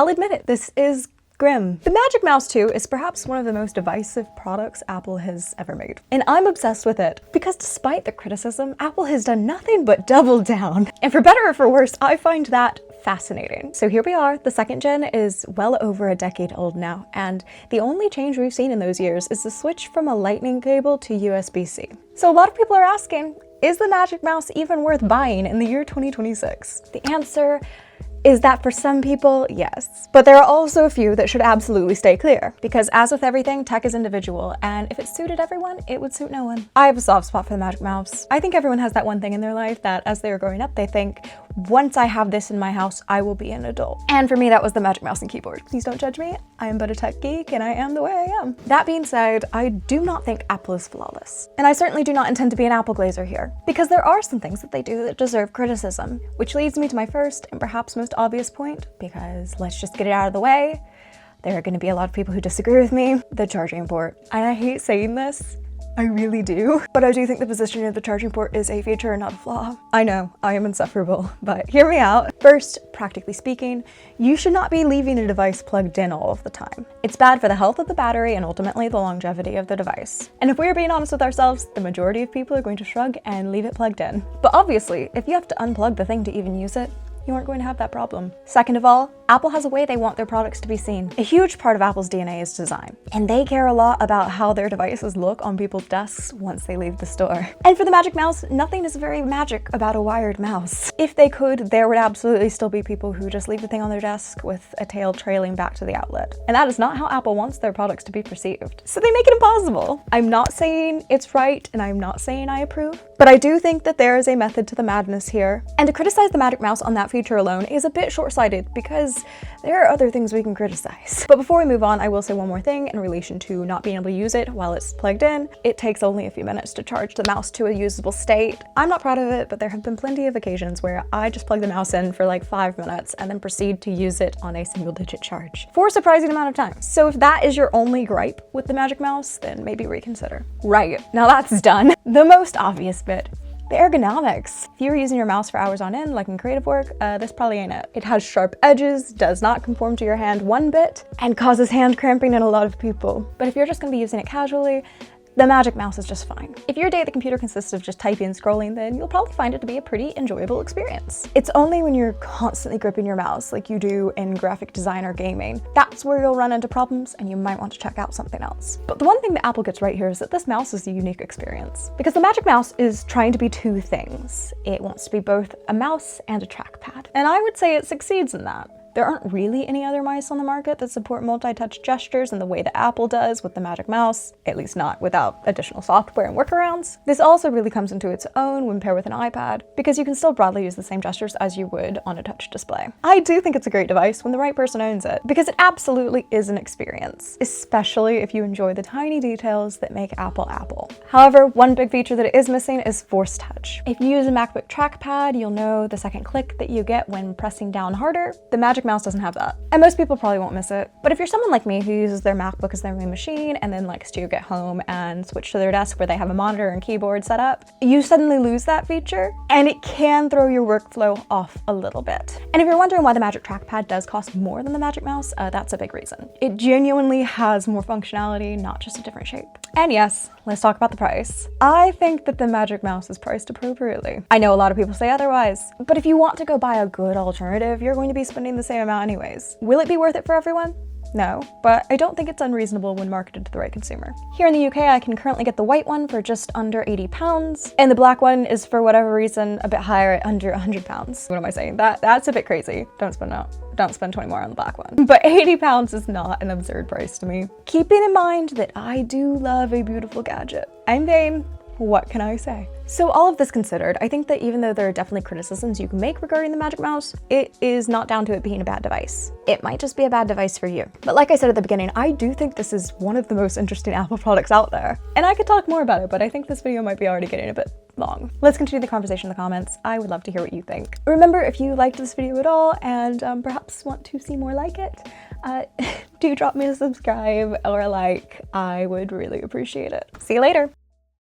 I'll admit it, this is grim. The Magic Mouse 2 is perhaps one of the most divisive products Apple has ever made. And I'm obsessed with it because despite the criticism, Apple has done nothing but double down. And for better or for worse, I find that fascinating. So here we are, the second gen is well over a decade old now, and the only change we've seen in those years is the switch from a lightning cable to USB-C. So a lot of people are asking, is the Magic Mouse even worth buying in the year 2026? The answer is that for some people, yes. But there are also a few that should absolutely stay clear, because as with everything, tech is individual, and if it suited everyone, it would suit no one. I have a soft spot for the Magic Mouse. I think everyone has that one thing in their life that as they are growing up, they think, once I have this in my house, I will be an adult. And for me, that was the Magic Mouse and keyboard. Please don't judge me. I am but a tech geek, and I am the way I am. That being said, I do not think Apple is flawless. And I certainly do not intend to be an Apple glazer here, because there are some things that they do that deserve criticism, which leads me to my first and perhaps most obvious point, because let's just get it out of the way. There are going to be a lot of people who disagree with me. The charging port. And I hate saying this. I really do. But I do think the positioning of the charging port is a feature and not a flaw. I know, I am insufferable, but hear me out. First, practically speaking, you should not be leaving a device plugged in all of the time. It's bad for the health of the battery and ultimately the longevity of the device. And if we're being honest with ourselves, the majority of people are going to shrug and leave it plugged in. But obviously, if you have to unplug the thing to even use it, you aren't going to have that problem. Second of all, Apple has a way they want their products to be seen. A huge part of Apple's DNA is design, and they care a lot about how their devices look on people's desks once they leave the store. And for the Magic Mouse, nothing is very magic about a wired mouse. If they could, there would absolutely still be people who just leave the thing on their desk with a tail trailing back to the outlet. And that is not how Apple wants their products to be perceived. So they make it impossible. I'm not saying it's right, and I'm not saying I approve, but I do think that there is a method to the madness here. And to criticize the Magic Mouse on that feature alone is a bit short-sighted because there are other things we can criticize. But before we move on, I will say one more thing in relation to not being able to use it while it's plugged in. It takes only a few minutes to charge the mouse to a usable state. I'm not proud of it, but there have been plenty of occasions where I just plug the mouse in for like 5 minutes and then proceed to use it on a single-digit charge for a surprising amount of time. So if that is your only gripe with the Magic Mouse, then maybe reconsider. Right, now that's done. The most obvious bit. The ergonomics. If you're using your mouse for hours on end, like in creative work, this probably ain't it. It has sharp edges, does not conform to your hand one bit, and causes hand cramping in a lot of people. But if you're just gonna be using it casually, the Magic Mouse is just fine. If your day at the computer consists of just typing and scrolling, then you'll probably find it to be a pretty enjoyable experience. It's only when you're constantly gripping your mouse like you do in graphic design or gaming, that's where you'll run into problems and you might want to check out something else. But the one thing that Apple gets right here is that this mouse is a unique experience, because the Magic Mouse is trying to be two things. It wants to be both a mouse and a trackpad. And I would say it succeeds in that. There aren't really any other mice on the market that support multi-touch gestures in the way that Apple does with the Magic Mouse, at least not without additional software and workarounds. This also really comes into its own when paired with an iPad, because you can still broadly use the same gestures as you would on a touch display. I do think it's a great device when the right person owns it, because it absolutely is an experience, especially if you enjoy the tiny details that make Apple Apple. However, one big feature that it is missing is Force Touch. If you use a MacBook trackpad, you'll know the second click that you get when pressing down harder. The Magic Mouse doesn't have that. And most people probably won't miss it. But if you're someone like me who uses their MacBook as their main machine and then likes to get home and switch to their desk where they have a monitor and keyboard set up, you suddenly lose that feature and it can throw your workflow off a little bit. And if you're wondering why the Magic Trackpad does cost more than the Magic Mouse, that's a big reason. It genuinely has more functionality, not just a different shape. And yes, let's talk about the price. I think that the Magic Mouse is priced appropriately. I know a lot of people say otherwise, but if you want to go buy a good alternative, you're going to be spending the same amount anyways. Will it be worth it for everyone? No, but I don't think it's unreasonable when marketed to the right consumer. Here in the UK, I can currently get the white one for just under £80, and the black one is, for whatever reason, a bit higher at under £100. What am I saying? That's a bit crazy. Don't spend 20 more on the black one. But £80 is not an absurd price to me. Keeping in mind that I do love a beautiful gadget. I'm vain. What can I say? So all of this considered, I think that even though there are definitely criticisms you can make regarding the Magic Mouse, it is not down to it being a bad device. It might just be a bad device for you. But like I said at the beginning, I do think this is one of the most interesting Apple products out there. And I could talk more about it, but I think this video might be already getting a bit long. Let's continue the conversation in the comments. I would love to hear what you think. Remember, if you liked this video at all and perhaps want to see more like it, do drop me a subscribe or a like. I would really appreciate it. See you later.